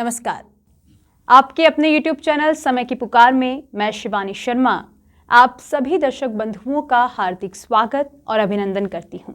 नमस्कार। आपके अपने YouTube चैनल समय की पुकार में मैं शिवानी शर्मा आप सभी दर्शक बंधुओं का हार्दिक स्वागत और अभिनंदन करती हूं।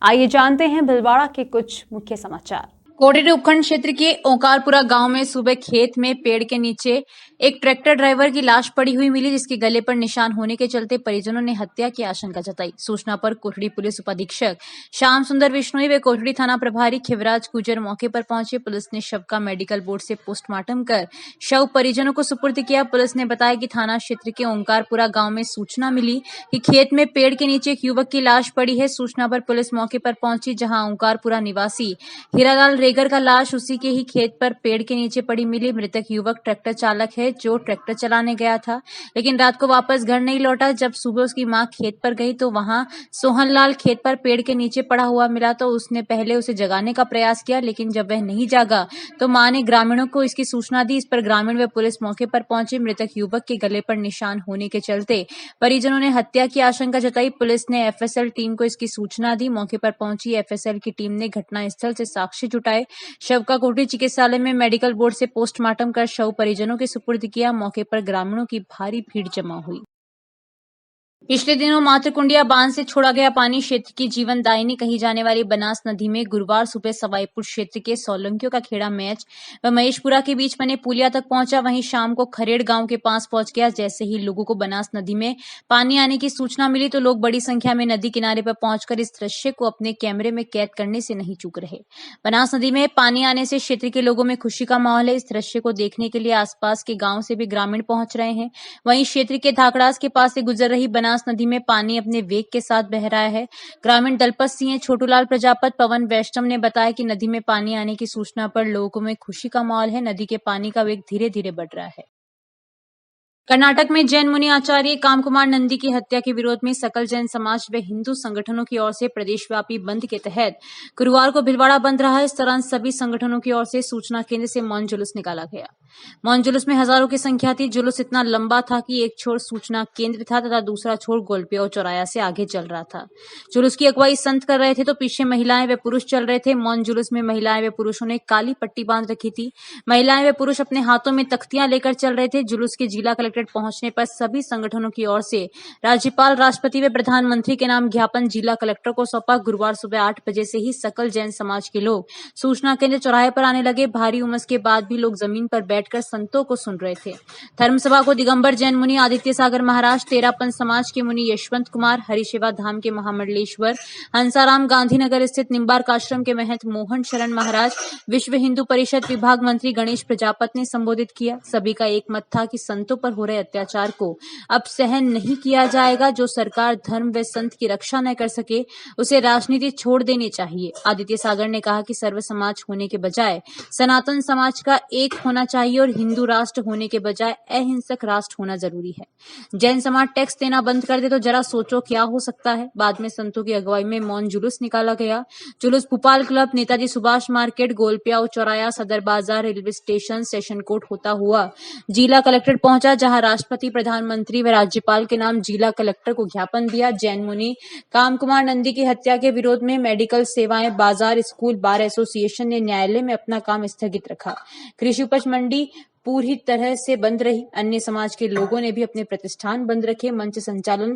आइए जानते हैं भीलवाड़ा के कुछ मुख्य समाचार। कोडरी उपखंड क्षेत्र के ओंकारपुरा गांव में सुबह खेत में पेड़ के नीचे एक ट्रैक्टर ड्राइवर की लाश पड़ी हुई मिली, जिसके गले पर निशान होने के चलते परिजनों ने हत्या की आशंका जताई। सूचना पर कोठड़ी पुलिस उपाधीक्षक श्याम सुंदर बिश्नोई व कोठड़ी थाना प्रभारी खिवराज गुजर मौके पर पहुंचे। पुलिस ने शव का मेडिकल बोर्ड से पोस्टमार्टम कर शव परिजनों को सुपुर्द किया। पुलिस ने बताया कि थाना क्षेत्र के ओंकारपुरा गांव में सूचना मिली कि खेत में पेड़ के नीचे एक युवक की लाश पड़ी है। सूचना पर पुलिस मौके पर पहुंची, जहां ओंकारपुरा निवासी हीरालाल रेगर का लाश उसी के ही खेत पर पेड़ के नीचे पड़ी मिली। मृतक युवक ट्रैक्टर चालक है, जो ट्रैक्टर चलाने गया था, लेकिन रात को वापस घर नहीं लौटा। जब सुबह उसकी मां खेत पर गई तो वहां सोहनलाल खेत पर पेड़ के नीचे पड़ा हुआ मिला। तो उसने पहले उसे जगाने का प्रयास किया, लेकिन जब वह नहीं जागा तो मां ने ग्रामीणों को इसकी सूचना दी। इस पर ग्रामीण व पुलिस मौके पर पहुंचे। मृतक युवक के गले पर निशान होने के चलते परिजनों ने हत्या की आशंका जताई। पुलिस ने एफएसएल टीम को इसकी सूचना दी। मौके पर पहुंची एफएसएल की टीम ने घटनास्थल से साक्ष्य जुटाए। शव का कोठड़ी चिकित्सालय में मेडिकल बोर्ड से पोस्टमार्टम कर शव परिजनों के सुपुर्द किया। मौके पर ग्रामीणों की भारी भीड़ जमा हुई। पिछले दिनों मातृकुंडिया बांध से छोड़ा गया पानी क्षेत्र की जीवनदायिनी कही जाने वाली बनास नदी में गुरुवार सुबह सवाईपुर क्षेत्र के सोलंकियों का खेड़ा मैच व महेशपुरा के बीच बने पुलिया तक पहुंचा। वहीं शाम को खरेड़ गांव के पास पहुंच गया। जैसे ही लोगों को बनास नदी में पानी आने की सूचना मिली तो लोग बड़ी संख्या में नदी किनारे पर पहुंचकर इस दृश्य को अपने कैमरे में कैद करने से नहीं चूक रहे। बनास नदी में पानी आने से क्षेत्र के लोगों में खुशी का माहौल है। इस दृश्य को देखने के लिए आसपास के गांव से भी ग्रामीण पहुंच रहे हैं। वहीं क्षेत्र के धाकड़ास के पास से गुजर रही बनास नदी में पानी अपने वेग के साथ बह रहा है। ग्रामीण दलपत सिंह, छोटूलाल प्रजापत, पवन वैष्णव ने बताया कि नदी में पानी आने की सूचना पर लोगों में खुशी का माहौल है। नदी के पानी का वेग धीरे धीरे बढ़ रहा है। कर्नाटक में जैन मुनि आचार्य कामकुमार नंदी की हत्या के विरोध में सकल जैन समाज व हिंदू संगठनों की ओर से प्रदेशव्यापी बंद के तहत गुरुवार को भीलवाड़ा बंद रहा। इस दौरान सभी संगठनों की ओर से सूचना केंद्र से मौन जुलूस निकाला गया। मौन जुलूस में हजारों की संख्या थी। जुलूस इतना लंबा था कि एक छोर सूचना केंद्र था तथा दूसरा छोर गोलपिया चौराया से आगे चल रहा था। जुलूस की अगुवाई संत कर रहे थे तो पीछे महिलाएं व पुरुष चल रहे थे। मौन जुलूस में महिलाएं व पुरुषों ने काली पट्टी बांध रखी थी। महिलाएं व पुरुष अपने हाथों में तख्तियां लेकर चल रहे थे। जुलूस के जिला कलेक्टर पहुंचने पर सभी संगठनों की ओर से राज्यपाल, राष्ट्रपति व प्रधानमंत्री के नाम ज्ञापन जिला कलेक्टर को सौंपा। गुरुवार सुबह 8 बजे से ही सकल जैन समाज के लोग सूचना केंद्र चौराहे पर आने लगे। भारी उमस के बाद भी लोग जमीन पर बैठकर संतों को सुन रहे थे। धर्मसभा को दिगंबर जैन मुनि आदित्य सागर महाराज, तेरापंथ समाज के मुनि यशवंत कुमार, हरिसेवा धाम के महामंडलेश्वर, हंसाराम गांधीनगर स्थित निम्बार्क आश्रम के महंत मोहन शरण महाराज, विश्व हिंदू परिषद विभाग मंत्री गणेश प्रजापत ने संबोधित किया। सभी का एक मत था कि संतों पर हो रहे अत्याचार को अब सहन नहीं किया जाएगा। जो सरकार धर्म व संत की रक्षा न कर सके उसे राजनीति छोड़ देनी चाहिए। आदित्य सागर ने कहा कि सर्व समाज होने के बजाय सनातन समाज का एक होना चाहिए और हिंदू राष्ट्र होने के बजाय अहिंसक राष्ट्र होना जरूरी है। जैन समाज टैक्स देना बंद कर दे तो जरा सोचो क्या हो सकता है। बाद में संतों की अगुवाई में मौन जुलूस निकाला गया। जुलूस भोपाल क्लब, नेताजी सुभाष मार्केट, गोलपिया चौराया, सदर बाजार, रेलवे स्टेशन, सेशन कोर्ट होता हुआ जिला कलेक्ट्रेट पहुंचा, जहां राष्ट्रपति, प्रधानमंत्री व राज्यपाल के नाम जिला कलेक्टर को ज्ञापन दिया। जैन मुनि कामकुमार नंदी की हत्या के विरोध में मेडिकल सेवाएं, बाजार, स्कूल, बार एसोसिएशन ने न्यायालय में अपना काम स्थगित रखा। कृषि उपज मंडी पूरी तरह से बंद रही। अन्य समाज के लोगों ने भी अपने प्रतिष्ठान बंद रखे। मंच संचालन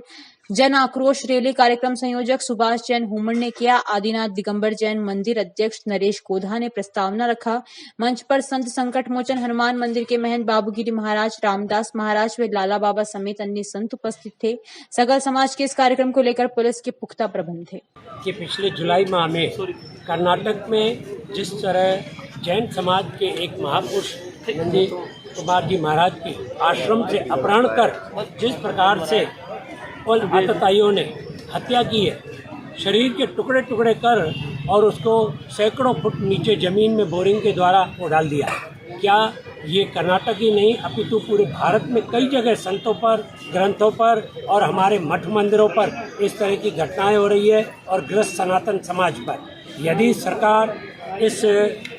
जन आक्रोश रैली कार्यक्रम संयोजक सुभाष जैन हुमर ने किया। आदिनाथ दिगंबर जैन मंदिर अध्यक्ष नरेश कोधा ने प्रस्तावना रखा। मंच पर संत संकट मोचन हनुमान मंदिर के महंत बाबूगिरी महाराज, रामदास महाराज व लाला बाबा समेत अन्य संत उपस्थित थे। सकल समाज के इस कार्यक्रम को लेकर पुलिस के पुख्ता प्रबंध थे। कि पिछले जुलाई माह में कर्नाटक में जिस तरह जैन समाज के एक महापुरुष नंदी कुमार जी महाराज की आश्रम से अपहरण कर जिस प्रकार से उन आतताइयों ने हत्या की है, शरीर के टुकड़े टुकड़े कर और उसको सैकड़ों फुट नीचे जमीन में बोरिंग के द्वारा वो डाल दिया। क्या ये कर्नाटक ही नहीं अपितु पूरे भारत में कई जगह संतों पर, ग्रंथों पर और हमारे मठ मंदिरों पर इस तरह की घटनाएं हो रही है और ग्रस्त सनातन समाज पर। यदि सरकार इस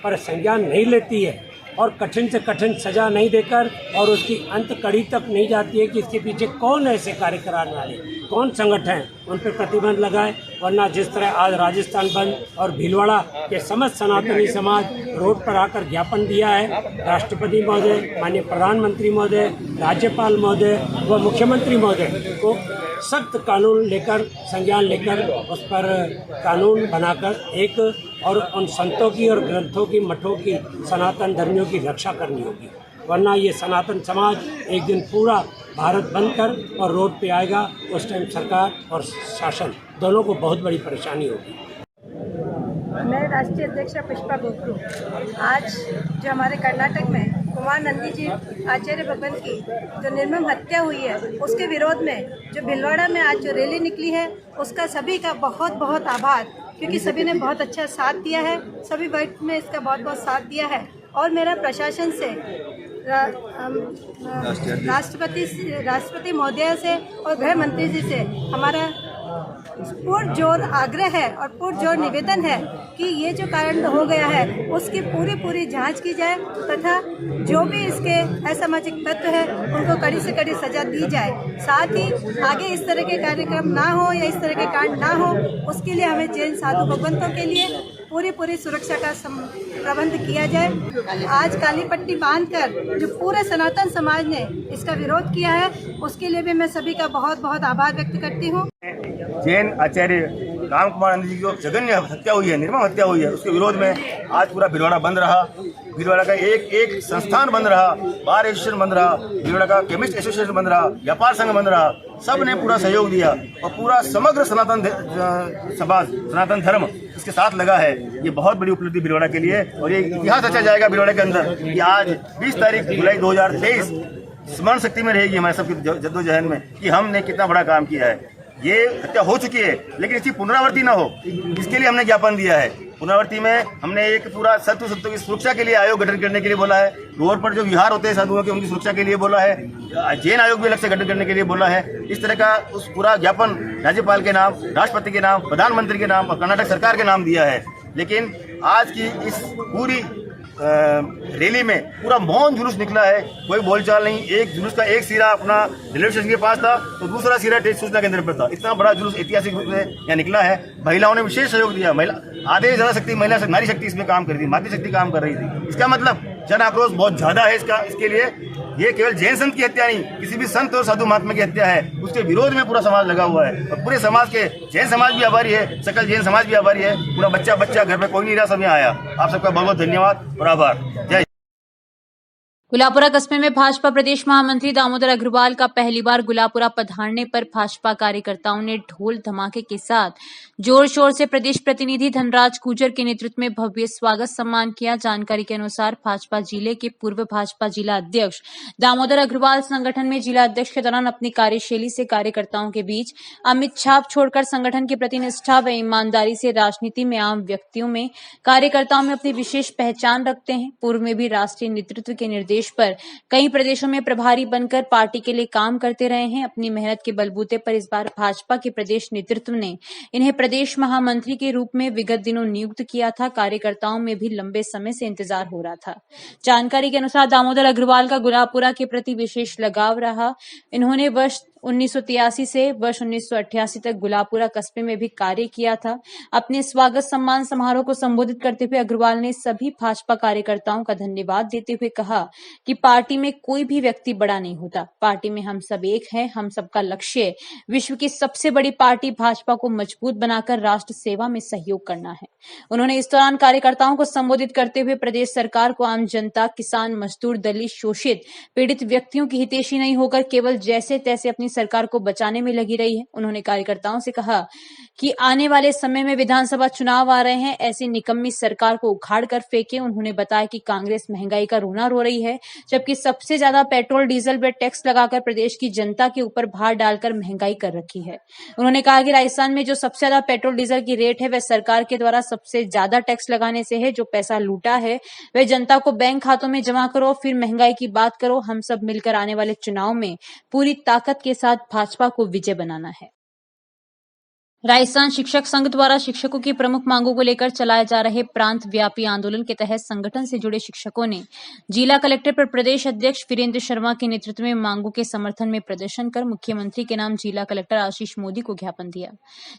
पर संज्ञान नहीं लेती है और कठिन से कठिन सजा नहीं देकर और उसकी अंत कड़ी तक नहीं जाती है कि इसके पीछे कौन ऐसे कार्य कराने वाले, कौन संगठन है, उन पर प्रतिबंध लगाए। वरना जिस तरह आज राजस्थान बंद और भीलवाड़ा के समस्त सनातनी समाज रोड पर आकर ज्ञापन दिया है, राष्ट्रपति महोदय, माननीय प्रधानमंत्री महोदय, राज्यपाल महोदय व मुख्यमंत्री महोदय को सख्त कानून लेकर, संज्ञान लेकर उस पर कानून बनाकर एक और उन संतों की और ग्रंथों की, मठों की, सनातन धर्मियों की रक्षा करनी होगी। वरना ये सनातन समाज एक दिन पूरा भारत बंद कर और रोड पे आएगा। उस टाइम सरकार और शासन दोनों को बहुत बड़ी परेशानी होगी। मैं राष्ट्रीय अध्यक्ष पुष्पा गोखरू। आज जो हमारे कर्नाटक में कुमार नंदी जी आचार्य भगवान की जो निर्मम हत्या हुई है, उसके विरोध में जो भीलवाड़ा में आज जो रैली निकली है, उसका सभी का बहुत बहुत आभार, क्योंकि सभी ने बहुत अच्छा साथ दिया है। सभी वर्ग में इसका बहुत बहुत साथ दिया है। और मेरा प्रशासन से, राष्ट्रपति महोदय से और गृह मंत्री जी से हमारा पुरजोर आग्रह है और पुरजोर निवेदन है कि ये जो कारण हो गया है उसकी पूरी जांच की जाए तथा जो भी इसके असामाजिक तत्व है उनको कड़ी से कड़ी सजा दी जाए। साथ ही आगे इस तरह के कार्यक्रम ना हो या इस तरह के कांड ना हो, उसके लिए हमें जैन साधु भगवंतों के लिए पूरी सुरक्षा का प्रबंध किया जाए। आज काली पट्टी बांधकर जो पूरे सनातन समाज ने इसका विरोध किया है, उसके लिए भी मैं सभी का बहुत बहुत आभार व्यक्त करती हूँ। जैन आचार्य राम कुमार नंदी जी की जो जघन्य हत्या हुई है, निर्मम हत्या हुई है, उसके विरोध में आज पूरा भीलवाड़ा बंद रहा। भीलवाड़ा का एक संस्थान बंद रहा, बार एसोसिएशन बंद रहा, भीलवाड़ा का केमिस्ट एसोसिएशन बंद रहा, व्यापार संघ बंद रहा। सब ने पूरा सहयोग दिया और पूरा समग्र सनातन समाज, सनातन धर्म इसके साथ लगा है। ये बहुत बड़ी उपलब्धि भीलवाड़ा के लिए और ये इतिहास रचा जाएगा भीलवाड़ा के अंदर कि आज 20 तारीख जुलाई 2023 स्मरण शक्ति में रहेगी हमारे सबकी जद्दोजहद में कि हमने कितना बड़ा काम किया है। ये हत्या हो चुकी है, लेकिन इसकी पुनरावृत्ति ना हो, इसके लिए हमने ज्ञापन दिया है। पुनरावृत्ति में हमने एक पूरा साधु संतों की सुरक्षा के लिए आयोग गठन करने के लिए बोला है। रोड पर जो विहार होते हैं साधुओं के, उनकी सुरक्षा के लिए बोला है। जैन आयोग भी अलग से गठन करने के लिए बोला है। इस तरह का उस पूरा ज्ञापन राज्यपाल के नाम, राष्ट्रपति के नाम, प्रधानमंत्री के नाम और कर्नाटक सरकार के नाम दिया है। लेकिन आज की इस पूरी रैली में पूरा मौन जुलूस निकला है, कोई बोलचाल नहीं। एक जुलूस का एक सिरा अपना रेलवे स्टेशन के पास था तो दूसरा सिरा टेस्ट सूचना केंद्र पर था। इतना बड़ा जुलूस ऐतिहासिक रूप से यहाँ निकला है। महिलाओं ने विशेष सहयोग दिया। महिला आधे से ज्यादा शक्ति महिला नारी शक्ति इसमें काम कर रही थी, मातृशक्ति काम कर रही थी। इसका मतलब जन आक्रोश बहुत ज्यादा है इसके लिए। ये केवल जैन संत की हत्या नहीं, किसी भी संत और साधु महात्मा की हत्या है, उसके विरोध में पूरा समाज लगा हुआ है। और पूरे समाज के जैन समाज भी आभारी है, सकल जैन समाज भी आभारी है। पूरा बच्चा घर पे कोई नहीं रहा, सब यहाँ आया। आप सबका बहुत बहुत धन्यवाद और आभार। जय। गुलापुरा कस्बे में भाजपा प्रदेश महामंत्री दामोदर अग्रवाल का पहली बार गुलापुरा पधारने पर भाजपा कार्यकर्ताओं ने ढोल धमाके के साथ जोर शोर से प्रदेश प्रतिनिधि धनराज गुर्जर के नेतृत्व में भव्य स्वागत सम्मान किया। जानकारी के अनुसार भाजपा जिले के पूर्व भाजपा जिला अध्यक्ष दामोदर अग्रवाल संगठन में जिला अध्यक्ष के दौरान अपनी कार्यशैली से कार्यकर्ताओं के बीच अमिट छाप छोड़कर संगठन के प्रति निष्ठा व ईमानदारी से राजनीति में आम व्यक्तियों में, कार्यकर्ताओं में अपनी विशेष पहचान रखते हैं। पूर्व में भी राष्ट्रीय नेतृत्व के निर्देश पर कई प्रदेशों में प्रभारी बनकर पार्टी के लिए काम करते रहे हैं। अपनी मेहनत के बलबूते पर इस बार भाजपा के प्रदेश नेतृत्व ने इन्हें प्रदेश महामंत्री के रूप में विगत दिनों नियुक्त किया था। कार्यकर्ताओं में भी लंबे समय से इंतजार हो रहा था। जानकारी के अनुसार दामोदर अग्रवाल का गुलापुरा के प्रति विशेष लगाव रहा। इन्होंने वर्ष 1983 से वर्ष 1988 तक गुलापुरा कस्बे में भी कार्य किया था। अपने स्वागत सम्मान समारोह को संबोधित करते हुए अग्रवाल ने सभी भाजपा कार्यकर्ताओं का धन्यवाद देते हुए कहा कि पार्टी में कोई भी व्यक्ति बड़ा नहीं होता, पार्टी में हम सब एक हैं। हम सबका लक्ष्य विश्व की सबसे बड़ी पार्टी भाजपा को मजबूत बनाकर राष्ट्र सेवा में सहयोग करना है। उन्होंने इस दौरान कार्यकर्ताओं को संबोधित करते हुए प्रदेश सरकार को आम जनता, किसान, मजदूर, दलित, शोषित, पीड़ित व्यक्तियों की हितैषी नहीं होकर केवल जैसे तैसे अपनी सरकार को बचाने में लगी रही है। उन्होंने कार्यकर्ताओं से कहा कि आने वाले समय में विधानसभा चुनाव आ रहे हैं, ऐसी निकम्मी सरकार को उखाड़ कर फेंके। उन्होंने बताया कि कांग्रेस महंगाई का रोना रो रही है, जबकि सबसे ज्यादा पेट्रोल डीजल पर टैक्स लगाकर प्रदेश की जनता के ऊपर भार डालकर महंगाई कर रखी है। उन्होंने कहा कि राजस्थान में जो सबसे ज्यादा पेट्रोल डीजल की रेट है वह सरकार के द्वारा सबसे ज्यादा टैक्स लगाने से है। जो पैसा लूटा है वह जनता को बैंक खातों में जमा करो, फिर महंगाई की बात करो। हम सब मिलकर आने वाले चुनाव में पूरी ताकत के साथ भाजपा को विजय बनाना है। राजस्थान शिक्षक संघ द्वारा शिक्षकों की प्रमुख मांगों को लेकर चलाए जा रहे प्रांत व्यापी आंदोलन के तहत संगठन से जुड़े शिक्षकों ने जिला कलेक्टर पर प्रदेश अध्यक्ष वीरेंद्र शर्मा के नेतृत्व में मांगों के समर्थन में प्रदर्शन कर मुख्यमंत्री के नाम जिला कलेक्टर आशीष मोदी को ज्ञापन दिया।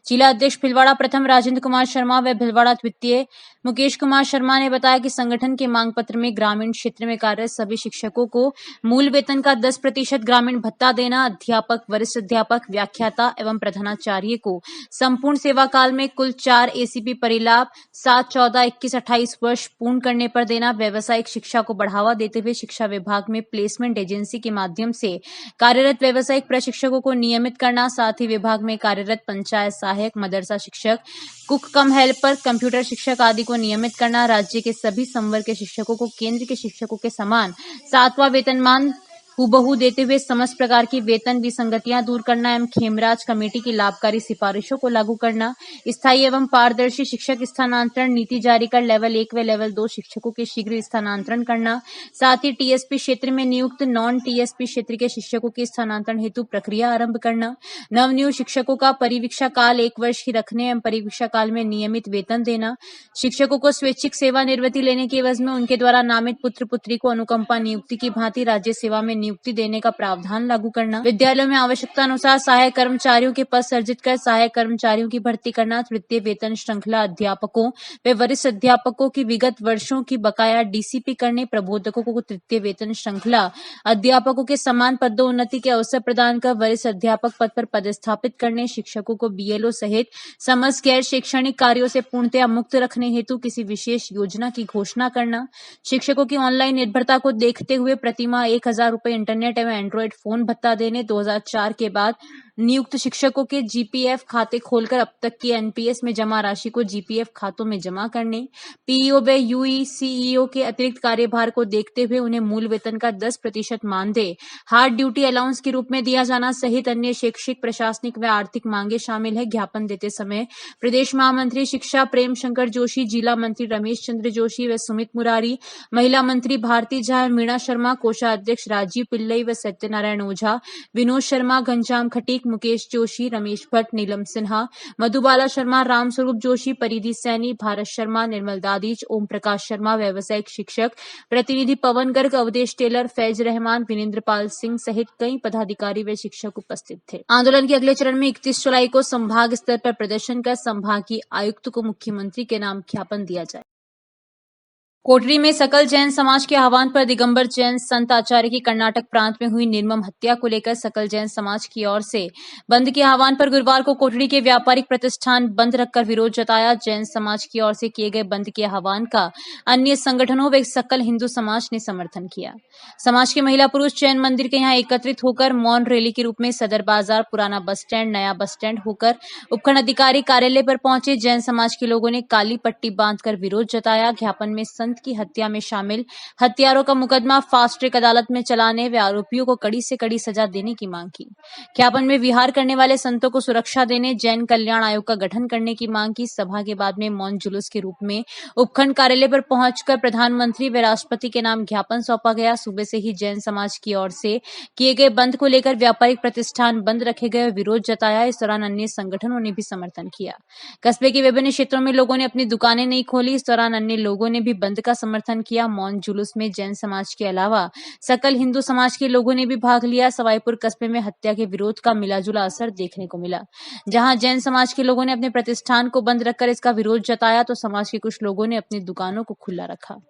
जिला अध्यक्ष भिलवाड़ा प्रथम राजेंद्र कुमार शर्मा व भिलवाड़ा द्वितीय मुकेश कुमार शर्मा ने बताया कि संगठन के मांग पत्र में ग्रामीण क्षेत्र में कार्यरत सभी शिक्षकों को मूल वेतन का 10% ग्रामीण भत्ता देना, अध्यापक, वरिष्ठ अध्यापक, व्याख्याता एवं प्रधानाचार्य को संपूर्ण सेवा काल में कुल 4 एसीपी परिलाभ 7, 14, 21, 28 वर्ष पूर्ण करने पर देना, व्यावसायिक शिक्षा को बढ़ावा देते हुए शिक्षा विभाग में प्लेसमेंट एजेंसी के माध्यम से कार्यरत व्यावसायिक प्रशिक्षकों को नियमित करना, साथ ही विभाग में कार्यरत पंचायत सहायक, मदरसा शिक्षक, कुक कम हेल्पर, कंप्यूटर शिक्षक आदि को नियमित करना, राज्य के सभी संवर्ग के शिक्षकों को केंद्र के शिक्षकों के समान 7वां वेतनमान हुबहू देते हुए समस्त प्रकार की वेतन विसंगतियां दूर करना एवं खेमराज कमेटी की लाभकारी सिफारिशों को लागू करना, स्थायी एवं पारदर्शी शिक्षक स्थानांतरण नीति जारी कर लेवल 1 व लेवल 2 शिक्षकों के शीघ्र स्थानांतरण करना, साथ ही टीएसपी क्षेत्र में नियुक्त नॉन टीएसपी क्षेत्र के शिक्षकों के स्थानांतरण हेतु प्रक्रिया आरंभ करना, नवनियुक्त शिक्षकों का परिवीक्षा काल 1 वर्ष ही रखने एवं परिवीक्षा काल में नियमित वेतन देना, शिक्षकों को स्वैच्छिक सेवानिवृत्ति लेने के एवज में उनके द्वारा नामित पुत्र पुत्री को अनुकंपा नियुक्ति की भांति राज्य सेवा में नियुक्ति देने का प्रावधान लागू करना, विद्यालयों में आवश्यकता अनुसार सहायक कर्मचारियों के पद सृजित कर सहायक कर्मचारियों की भर्ती करना, तृतीय वेतन श्रृंखला अध्यापकों व वरिष्ठ अध्यापकों की विगत वर्षों की बकाया डीसीपी करने, प्रबोधकों को तृतीय वेतन श्रृंखला अध्यापकों के समान पदोन्नति के अवसर प्रदान कर वरिष्ठ अध्यापक पद पर पदस्थापित करने, शिक्षकों को बीएलओ सहित समस्त गैर शैक्षणिक कार्यों से पूर्णतया मुक्त रखने हेतु किसी विशेष योजना की घोषणा करना, शिक्षकों की ऑनलाइन निर्भरता को देखते हुए प्रतिमाह 1000 रुपए इंटरनेट एवं एंड्रॉइड फोन भत्ता देने, 2004 के बाद नियुक्त शिक्षकों के जीपीएफ खाते खोलकर अब तक की एनपीएस में जमा राशि को जीपीएफ खातों में जमा करने, पीईओ व यूईसीईओ के अतिरिक्त कार्यभार को देखते हुए उन्हें मूल वेतन का 10% मानदेय हार्ड ड्यूटी अलाउंस के रूप में दिया जाना सहित अन्य शैक्षिक, प्रशासनिक व आर्थिक मांगे शामिल है। ज्ञापन देते समय प्रदेश महामंत्री शिक्षा प्रेम शंकर जोशी, जिला मंत्री रमेश चंद्र जोशी व सुमित मुरारी, महिला मंत्री भारती झा, मीणा शर्मा, कोषाध्यक्ष राजीव पिल्लई व सत्यनारायण ओझा, विनोद शर्मा, घनश्याम खटीक, मुकेश जोशी, रमेश भट्ट, नीलम सिन्हा, मधुबाला शर्मा, रामस्वरूप जोशी, परिधि सैनी, भारत शर्मा, निर्मल दादीज, ओम प्रकाश शर्मा, व्यावसायिक शिक्षक प्रतिनिधि पवन गर्ग, अवधेश टेलर, फैज रहमान, विनेन्द्र पाल सिंह सहित कई पदाधिकारी व शिक्षक उपस्थित थे। आंदोलन के अगले चरण में 31 जुलाई को संभाग स्तर पर प्रदर्शन कर संभागीय आयुक्त को मुख्यमंत्री के नाम ज्ञापन दिया जाए। कोटरी में सकल जैन समाज के आह्वान पर दिगंबर जैन संत आचार्य की कर्नाटक प्रांत में हुई निर्मम हत्या को लेकर सकल जैन समाज की ओर से बंद के आह्वान पर गुरुवार को कोटरी के व्यापारिक प्रतिष्ठान बंद रखकर विरोध जताया। जैन समाज की ओर से किए गए बंद के आह्वान का अन्य संगठनों व सकल हिंदू समाज ने समर्थन किया। समाज के महिला पुरुष जैन मंदिर के यहाँ एकत्रित होकर मौन रैली के रूप में सदर बाजार, पुराना बस स्टैंड, नया बस स्टैंड होकर उपखंड अधिकारी कार्यालय पर पहुंचे। जैन समाज के लोगों ने काली पट्टी बांधकर विरोध जताया। ज्ञापन में संत की हत्या में शामिल हत्यारों का मुकदमा फास्ट ट्रैक अदालत में चलाने व आरोपियों को कड़ी से कड़ी सजा देने की मांग की। ज्ञापन में विहार करने वाले संतों को सुरक्षा देने, जैन कल्याण आयोग का गठन करने की मांग की। सभा के बाद में मौन जुलूस के रूप में उपखंड कार्यालय पर पहुंचकर प्रधानमंत्री व राष्ट्रपति के नाम ज्ञापन सौंपा गया। सुबह से ही जैन समाज की ओर से किए गए बंद को लेकर व्यापारिक प्रतिष्ठान बंद रखे गए, विरोध जताया। इस दौरान अन्य संगठनों ने भी समर्थन किया। कस्बे के विभिन्न क्षेत्रों में लोगों ने अपनी दुकानें नहीं खोली। इस दौरान अन्य लोगों ने भी बंद का समर्थन किया। मौन जुलूस में जैन समाज के अलावा सकल हिंदू समाज के लोगों ने भी भाग लिया। सवाईपुर कस्बे में हत्या के विरोध का मिलाजुला असर देखने को मिला। जहां जैन समाज के लोगों ने अपने प्रतिष्ठान को बंद रखकर इसका विरोध जताया तो समाज के कुछ लोगों ने अपनी दुकानों को खुला रखा।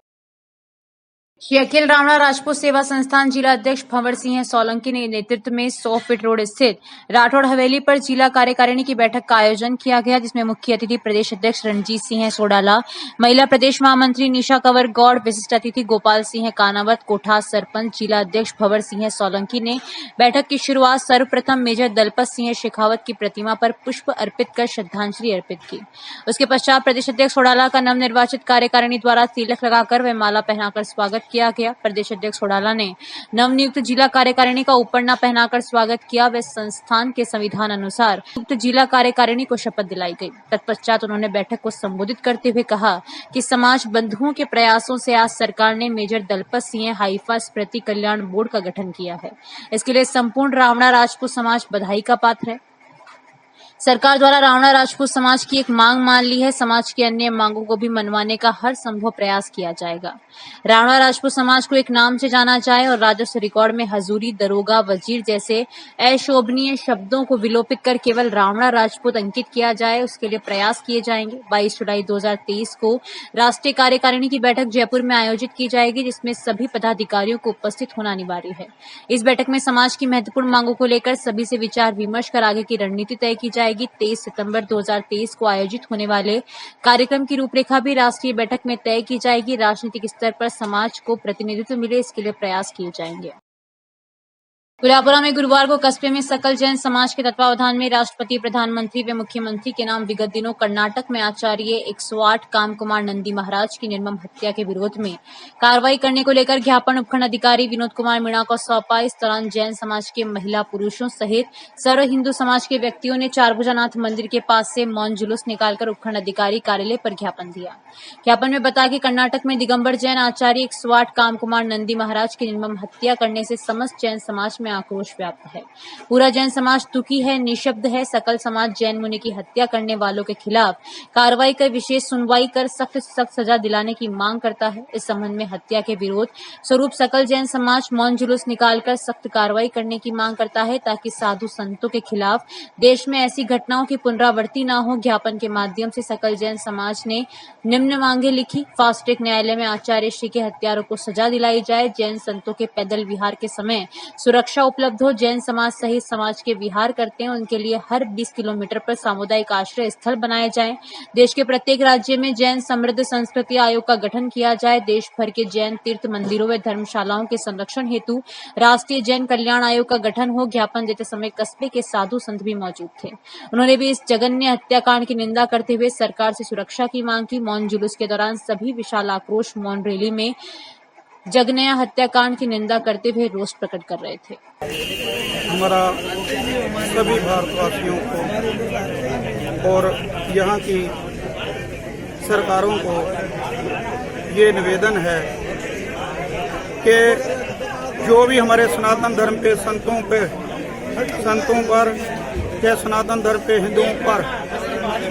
श्री अखिल रावणा राजपूत सेवा संस्थान जिला अध्यक्ष भंवर सिंह सोलंकी ने नेतृत्व में 100 फीट रोड स्थित राठौड़ हवेली पर जिला कार्यकारिणी की बैठक का आयोजन किया गया, जिसमें मुख्य अतिथि प्रदेश अध्यक्ष रणजीत सिंह सोडाला, महिला प्रदेश महामंत्री निशा कंवर गौड़, विशिष्ट अतिथि गोपाल सिंह कानावत, कोठास सरपंच जिला अध्यक्ष भंवर सिंह सोलंकी ने बैठक की शुरुआत सर्वप्रथम मेजर दलपत सिंह शेखावत की प्रतिमा पर पुष्प अर्पित कर श्रद्धांजलि अर्पित की। उसके पश्चात प्रदेश अध्यक्ष सोडाला का नवनिर्वाचित कार्यकारिणी द्वारा तिलक लगाकर व माला पहनाकर स्वागत किया गया। प्रदेश अध्यक्ष सोडाला ने नवनियुक्त जिला कार्यकारिणी का उपरना पहनाकर स्वागत किया व संस्थान के संविधान अनुसार नियुक्त जिला कार्यकारिणी को शपथ दिलाई गई। तत्पश्चात उन्होंने बैठक को संबोधित करते हुए कहा कि समाज बंधुओं के प्रयासों से आज सरकार ने मेजर दलपत सिंह हाइफा स्मृति कल्याण बोर्ड का गठन किया है। इसके लिए संपूर्ण रावणा राजपूत समाज बधाई का पात्र है। सरकार द्वारा रावणा राजपूत समाज की एक मांग मान ली है। समाज की अन्य मांगों को भी मनवाने का हर संभव प्रयास किया जाएगा। रावणा राजपूत समाज को एक नाम से जाना जाए और राजस्व रिकॉर्ड में हजूरी, दरोगा, वजीर जैसे अशोभनीय शब्दों को विलोपित कर केवल रावणा राजपूत अंकित किया जाए, उसके लिए प्रयास किए जाएंगे। 22 जुलाई 2023 को राष्ट्रीय कार्यकारिणी की बैठक जयपुर में आयोजित की जाएगी, जिसमें सभी पदाधिकारियों को उपस्थित होना अनिवार्य है। इस बैठक में समाज की महत्वपूर्ण मांगों को लेकर सभी से विचार विमर्श कर आगे की रणनीति तय की जाएगी। 23 सितंबर 2023 को आयोजित होने वाले कार्यक्रम की रूपरेखा भी राष्ट्रीय बैठक में तय की जाएगी। राजनीतिक स्तर पर समाज को प्रतिनिधित्व मिले, इसके लिए प्रयास किए जाएंगे। कुलापुरा में गुरुवार को कस्बे में सकल जैन समाज के तत्वावधान में राष्ट्रपति, प्रधानमंत्री व मुख्यमंत्री के नाम विगत दिनों कर्नाटक में आचार्य 108 कामकुमार नंदी महाराज की निर्मम हत्या के विरोध में कार्रवाई करने को लेकर ज्ञापन उपखंड अधिकारी विनोद कुमार मीणा को सौंपा। इस दौरान जैन समाज के महिला पुरुषों सहित सर्व हिंदू समाज के व्यक्तियों ने चारभुजानाथ मंदिर के पास से मौन जुलूस निकालकर उपखंड अधिकारी कार्यालय पर ज्ञापन दिया। ज्ञापन में बताया कि कर्नाटक में दिगंबर जैन आचार्य 108 कामकुमार नंदी महाराज की निर्मम हत्या करने से समस्त जैन समाज में आक्रोश व्याप्त है। पूरा जैन समाज दुखी है, निशब्द है। सकल समाज जैन मुनि की हत्या करने वालों के खिलाफ कार्रवाई कर विशेष सुनवाई कर सख्त से सख्त सजा दिलाने की मांग करता है। इस संबंध में हत्या के विरोध स्वरूप सकल जैन समाज मौन जुलूस निकालकर सख्त कार्रवाई करने की मांग करता है, ताकि साधु संतों के खिलाफ देश में ऐसी घटनाओं की पुनरावृत्ति न हो। ज्ञापन के माध्यम से सकल जैन समाज ने निम्न मांगे लिखी। फास्ट ट्रैक न्यायालय में आचार्य श्री के हत्यारों को सजा दिलाई जाए। जैन संतों के पैदल विहार के समय सुरक्षा उपलब्ध हो। जैन समाज सहित समाज के विहार करते हैं उनके लिए हर 20 किलोमीटर पर सामुदायिक आश्रय स्थल बनाए जाएं। देश के प्रत्येक राज्य में जैन समृद्ध संस्कृति आयोग का गठन किया जाए। देश भर के जैन तीर्थ मंदिरों व धर्मशालाओं के संरक्षण हेतु राष्ट्रीय जैन कल्याण आयोग का गठन हो। ज्ञापन देते समय कस्बे के साधु संत भी मौजूद थे। उन्होंने भी इस जघन्य हत्याकांड की निंदा करते हुए सरकार से सुरक्षा की मांग की। मौन जुलूस के दौरान सभी विशाल आक्रोश मौन रैली में जघन्य हत्याकांड की निंदा करते हुए रोष प्रकट कर रहे थे। हमारा सभी भारतवासियों को और यहाँ की सरकारों को ये निवेदन है कि जो भी हमारे सनातन धर्म के संतों पर या सनातन धर्म के हिंदुओं पर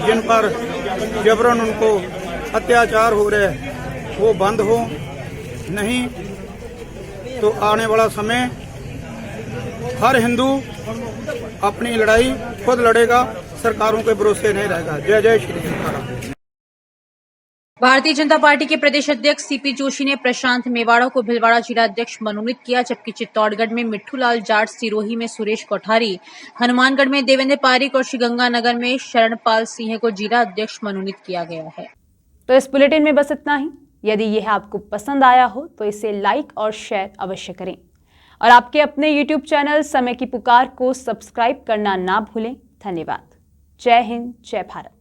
जिन पर जबरन उनको अत्याचार हो रहे हैं वो बंद हो, नहीं तो आने वाला समय हर हिंदू अपनी लड़ाई खुद लड़ेगा, सरकारों के भरोसे नहीं रहेगा। जय जय श्री सीताराम। भारतीय जनता पार्टी के प्रदेश अध्यक्ष सीपी जोशी ने प्रशांत मेवाड़ा को भिलवाड़ा जिला अध्यक्ष मनोनीत किया, जबकि चित्तौड़गढ़ में मिट्ठूलाल जाट, सिरोही में सुरेश कोठारी, हनुमानगढ़ में देवेंद्र पारिक और श्रीगंगानगर में शरणपाल सिंह को जिला अध्यक्ष मनोनीत किया गया है। तो इस बुलेटिन में बस इतना ही। यदि यह आपको पसंद आया हो तो इसे लाइक और शेयर अवश्य करें और आपके अपने YouTube चैनल समय की पुकार को सब्सक्राइब करना ना भूलें। धन्यवाद। जय हिंद, जय भारत।